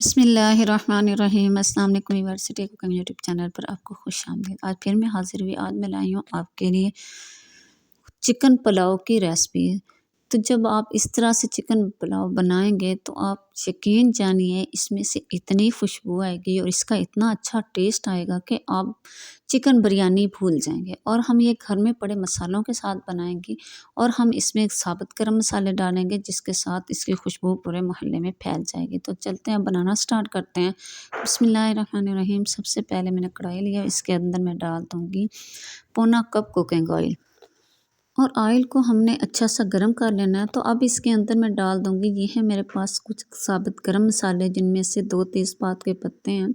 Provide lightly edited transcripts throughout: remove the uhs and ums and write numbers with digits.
बिस्मिल्लाहिर्रहमानिर्रहीम। अस्सलाम वालेकुम यूनिवर्सिटी कुकिंग यूट्यूब चैनल पर आपको खुश आमदीद। आज फिर मैं हाज़िर हुई। आज मैं लाई हूँ आपके लिए चिकन पुलाव की रेसिपी। तो जब आप इस तरह से चिकन पुलाव बनाएंगे तो आप यकीन जानिए इसमें से इतनी खुशबू आएगी और इसका इतना अच्छा टेस्ट आएगा कि आप चिकन बिरयानी भूल जाएंगे। और हम ये घर में पड़े मसालों के साथ बनाएंगे और हम इसमें एक साबुत गरम मसाले डालेंगे जिसके साथ इसकी खुशबू पूरे मोहल्ले में फैल जाएगी। तो चलते हैं बनाना स्टार्ट करते हैं। बिस्मिल्लाहिर्रहमानिर्रहीम। सबसे पहले मैंने कढ़ाई लिया, इसके अंदर मैं डाल दूँगी पौना कप कुकिंग ऑयल और ऑयल को हमने अच्छा सा गरम कर लेना है। तो अब इसके अंदर मैं डाल दूंगी, ये है मेरे पास कुछ साबुत गरम मसाले जिनमें से 2 तेज़पात के पत्ते हैं,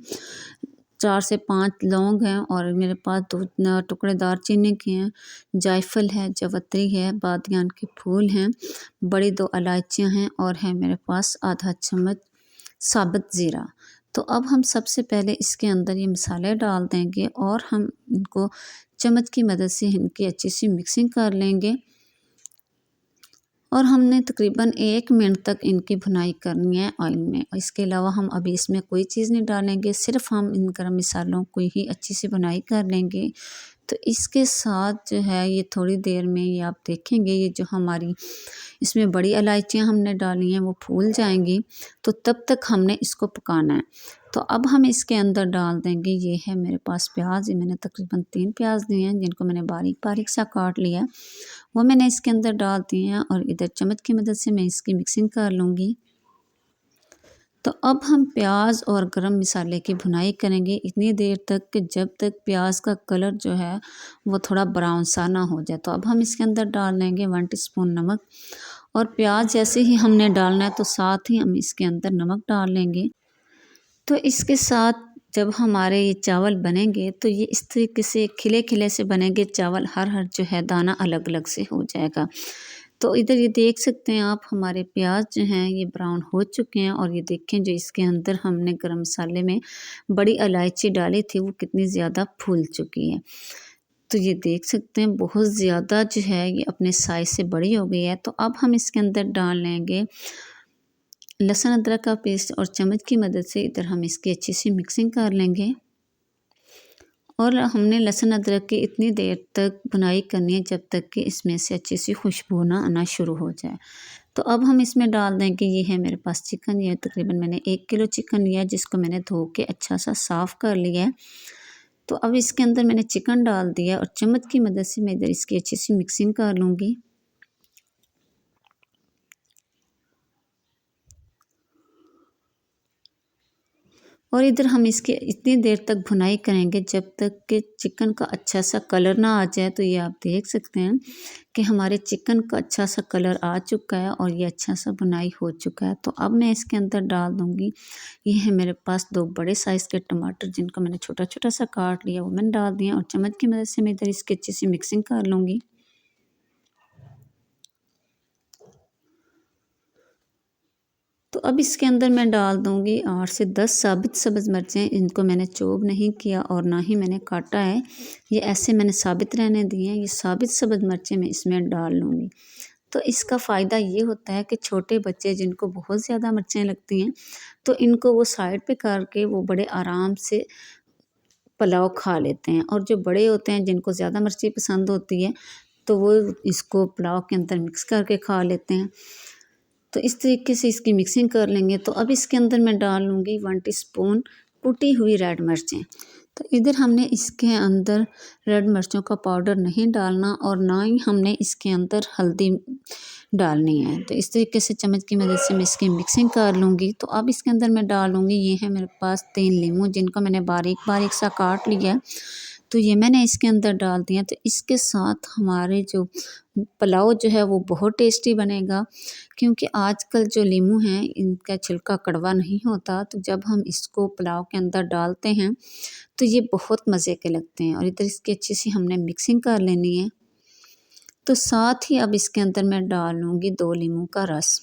4 से 5 लौंग हैं और मेरे पास 2 टुकड़े दालचीनी के हैं, जायफल है, जावित्री है, बादियान के फूल हैं, बड़ी 2 इलायचियाँ हैं और है मेरे पास आधा चम्मच साबुत ज़ीरा। तो अब हम सबसे पहले इसके अंदर ये मसाले डाल देंगे और हम इनको चम्मच की मदद से इनकी अच्छी सी मिक्सिंग कर लेंगे और हमने तकरीबन 1 मिनट तक इनकी भुनाई करनी है ऑयल में। इसके अलावा हम अभी इसमें कोई चीज़ नहीं डालेंगे, सिर्फ हम इन गरम मसालों को ही अच्छी सी भुनाई कर लेंगे। तो इसके साथ जो है ये थोड़ी देर में ये आप देखेंगे ये जो हमारी इसमें बड़ी इलायचियाँ हमने डाली हैं वो फूल जाएंगी। तो तब तक हमने इसको पकाना है। तो अब हम इसके अंदर डाल देंगे, ये है मेरे पास प्याज, ये मैंने तकरीबन 3 प्याज दिए हैं जिनको मैंने बारीक बारीक सा काट लिया है, वो मैंने इसके अंदर डाल दिए हैं और इधर चम्मच की मदद से मैं इसकी मिक्सिंग कर लूँगी। तो अब हम प्याज और गरम मसाले की भुनाई करेंगे इतनी देर तक कि जब तक प्याज का कलर जो है वो थोड़ा ब्राउन सा ना हो जाए। तो अब हम इसके अंदर डाल लेंगे 1 टीस्पून नमक और प्याज जैसे ही हमने डालना है तो साथ ही हम इसके अंदर नमक डाल लेंगे। तो इसके साथ जब हमारे ये चावल बनेंगे तो ये इस तरीके से खिले खिले से बनेंगे चावल, हर जो है दाना अलग अलग से हो जाएगा। तो इधर ये देख सकते हैं आप हमारे प्याज जो हैं ये ब्राउन हो चुके हैं और ये देखें जो इसके अंदर हमने गरम मसाले में बड़ी इलायची डाली थी वो कितनी ज़्यादा फूल चुकी है। तो ये देख सकते हैं बहुत ज़्यादा जो है ये अपने साइज़ से बड़ी हो गई है। तो अब हम इसके अंदर डाल लेंगे लहसुन अदरक का पेस्ट और चम्मच की मदद से इधर हम इसकी अच्छी सी मिक्सिंग कर लेंगे। और हमने लहसुन अदरक की इतनी देर तक भुनाई करनी है जब तक कि इसमें से अच्छी सी खुशबू ना आना शुरू हो जाए। तो अब हम इसमें डाल देंगे, ये है मेरे पास चिकन, ये तकरीबन मैंने 1 किलो चिकन लिया है जिसको मैंने धो के अच्छा सा साफ़ कर लिया है। तो अब इसके अंदर मैंने चिकन डाल दिया और चम्मच की मदद से मैं इधर इसकी अच्छी सी मिक्सिंग कर लूँगी। और इधर हम इसके इतनी देर तक भुनाई करेंगे जब तक कि चिकन का अच्छा सा कलर ना आ जाए। तो ये आप देख सकते हैं कि हमारे चिकन का अच्छा सा कलर आ चुका है और ये अच्छा सा भुनाई हो चुका है। तो अब मैं इसके अंदर डाल दूँगी, ये है मेरे पास 2 बड़े साइज़ के टमाटर जिनको मैंने छोटा छोटा सा काट लिया वो मैंने डाल दिया और चम्मच की मदद से मैं इधर इसकी अच्छी सी मिक्सिंग कर लूँगी। तो अब इसके अंदर मैं डाल दूँगी 8 से 10 साबित सब्ज़ मिर्चें, इनको मैंने चॉप नहीं किया और ना ही मैंने काटा है, ये ऐसे मैंने साबित रहने दिए हैं। ये साबित सब्ज़ मिर्चें मैं इसमें डाल लूँगी। तो इसका फ़ायदा ये होता है कि छोटे बच्चे जिनको बहुत ज़्यादा मिर्चें लगती हैं तो इनको वो साइड पे करके वो बड़े आराम से पुलाव खा लेते हैं, और जो बड़े होते हैं जिनको ज़्यादा मिर्ची पसंद होती है तो वो इसको पुलाव के अंदर मिक्स करके खा लेते हैं। तो इस तरीके से इसकी मिक्सिंग कर लेंगे। तो अब इसके अंदर मैं डाल लूँगी 1 टीस्पून कुटी हुई रेड मिर्चें। तो इधर हमने इसके अंदर रेड मिर्चों का पाउडर नहीं डालना और ना ही हमने इसके अंदर हल्दी डालनी है। तो इस तरीके से चम्मच की मदद से मैं इसकी मिक्सिंग कर लूँगी। तो अब इसके अंदर मैं डालूँगी, ये है मेरे पास 3 नींबू जिनको मैंने बारीक बारीक सा काट लिया है। तो ये मैंने इसके अंदर डाल दिया। तो इसके साथ हमारे जो पुलाव जो है वो बहुत टेस्टी बनेगा, क्योंकि आजकल जो नींबू हैं इनका छिलका कड़वा नहीं होता। तो जब हम इसको पुलाव के अंदर डालते हैं तो ये बहुत मज़े के लगते हैं। और इधर इसकी अच्छी सी हमने मिक्सिंग कर लेनी है। तो साथ ही अब इसके अंदर मैं डाल लूँगी 2 नींबू का रस।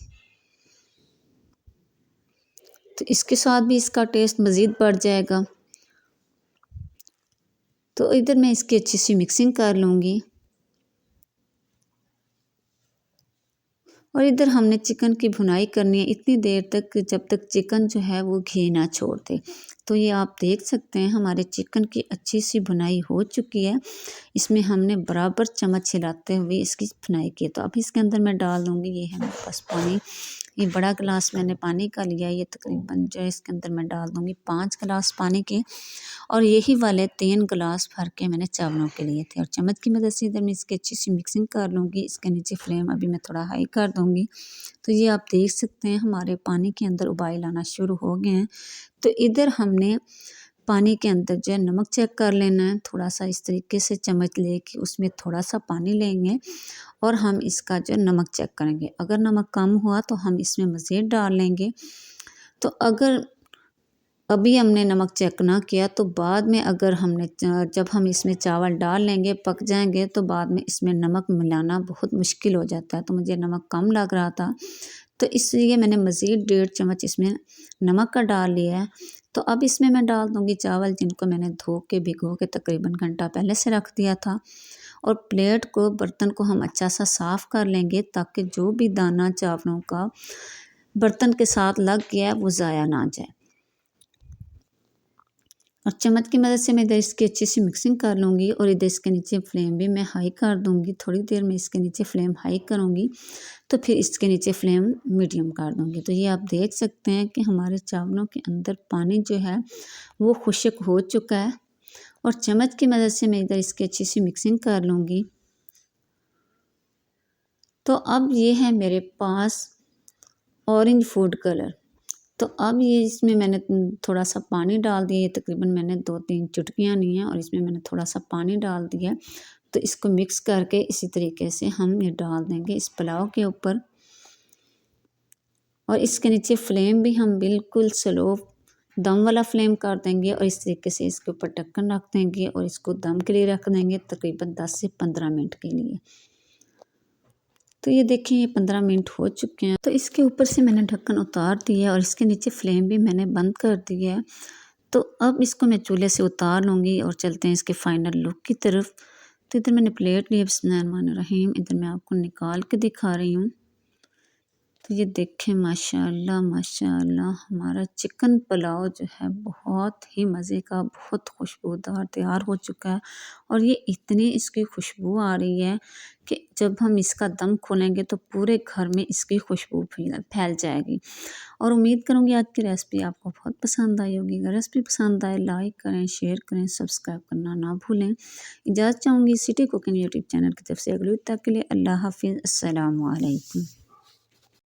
तो इसके साथ भी इसका टेस्ट मज़ीद बढ़ जाएगा। तो इधर मैं इसकी अच्छी सी मिक्सिंग कर लूँगी। और इधर हमने चिकन की भुनाई करनी है इतनी देर तक जब तक चिकन जो है वो घी ना छोड़ दे। तो ये आप देख सकते हैं हमारे चिकन की अच्छी सी भुनाई हो चुकी है। इसमें हमने बराबर चम्मच हिलाते हुए इसकी भुनाई की। तो अब इसके अंदर मैं डाल दूँगी, ये है मेरे पास पानी, ये बड़ा गिलास मैंने पानी का लिया, ये तकरीबन जो है इसके अंदर मैं डाल दूँगी 5 गिलास पानी के, और यही वाले 3 गिलास भर के मैंने चावलों के लिए थे। और चम्मच की मदद से इधर मैं इसकी अच्छी सी मिक्सिंग कर लूँगी। इसके नीचे फ्लेम अभी मैं थोड़ा हाई कर दूँगी। तो ये आप देख सकते हैं हमारे पानी के अंदर उबाल आना शुरू हो गए हैं। तो इधर हमने पानी के अंदर जो है नमक चेक कर लेना है। थोड़ा सा इस तरीके से चम्मच लेके उसमें थोड़ा सा पानी लेंगे और हम इसका जो नमक चेक करेंगे। अगर नमक कम हुआ तो हम इसमें मज़ीद डाल लेंगे। तो अगर अभी हमने नमक चेक ना किया तो बाद में अगर हमने जब हम इसमें चावल डाल लेंगे, पक जाएंगे, तो बाद में इसमें नमक मिलाना बहुत मुश्किल हो जाता है। तो मुझे नमक कम लग रहा था, तो इसलिए मैंने मज़ीद 1.5 चम्मच इसमें नमक का डाल लिया है। तो अब इसमें मैं डाल दूँगी चावल, जिनको मैंने धो के भिगो के तकरीबन घंटा पहले से रख दिया था। और प्लेट को, बर्तन को हम अच्छा सा साफ़ कर लेंगे ताकि जो भी दाना चावलों का बर्तन के साथ लग गया है वो ज़ाया ना जाए। और चम्मच की मदद से मैं इधर इसकी अच्छी सी मिक्सिंग कर लूँगी और इधर इसके नीचे फ्लेम भी मैं हाई कर दूँगी। थोड़ी देर में इसके नीचे फ्लेम हाई करूँगी तो फिर इसके नीचे फ्लेम मीडियम कर दूँगी। तो ये आप देख सकते हैं कि हमारे चावलों के अंदर पानी जो है वो खुश्क हो चुका है। और चम्मच की मदद से मैं इधर इसकी अच्छी सी मिक्सिंग कर लूँगी। तो अब ये है मेरे पास ऑरेंज फूड कलर। तो अब ये इसमें मैंने थोड़ा सा पानी डाल दिया, ये तकरीबन मैंने 2-3 चुटकियाँ ली हैं और इसमें मैंने थोड़ा सा पानी डाल दिया। तो इसको मिक्स करके इसी तरीके से हम ये डाल देंगे इस पुलाव के ऊपर। और इसके नीचे फ्लेम भी हम बिल्कुल स्लो दम वाला फ्लेम कर देंगे और इस तरीके से इसके ऊपर ढक्कन रख देंगे और इसको दम के लिए रख देंगे तकरीबन 10 से 15 मिनट के लिए। तो ये देखिए ये 15 मिनट हो चुके हैं। तो इसके ऊपर से मैंने ढक्कन उतार दिया और इसके नीचे फ्लेम भी मैंने बंद कर दिया है। तो अब इसको मैं चूल्हे से उतार लूँगी और चलते हैं इसके फाइनल लुक की तरफ। तो इधर मैंने प्लेट ली, बिस्मिल्लाहिर्रहमानिर्रहीम, इधर मैं आपको निकाल के दिखा रही हूँ। तो ये देखें माशाल्लाह माशाल्लाह हमारा चिकन पुलाव जो है बहुत ही मज़े का, बहुत खुशबूदार तैयार हो चुका है। और ये इतनी इसकी खुशबू आ रही है कि जब हम इसका दम खोलेंगे तो पूरे घर में इसकी खुशबू फैल जाएगी। और उम्मीद करूँगी आज की रेसिपी आपको बहुत पसंद आई होगी। अगर रेसिपी पसंद आए लाइक करें, शेयर करें, सब्सक्राइब करना ना भूलें। इजाज़त चाहूँगी सिटी कुकिंग यूट्यूब चैनल की तरफ से। अगली तक के लिए अल्लाह हाफ़िज़, अस्सलामु अलैकुम।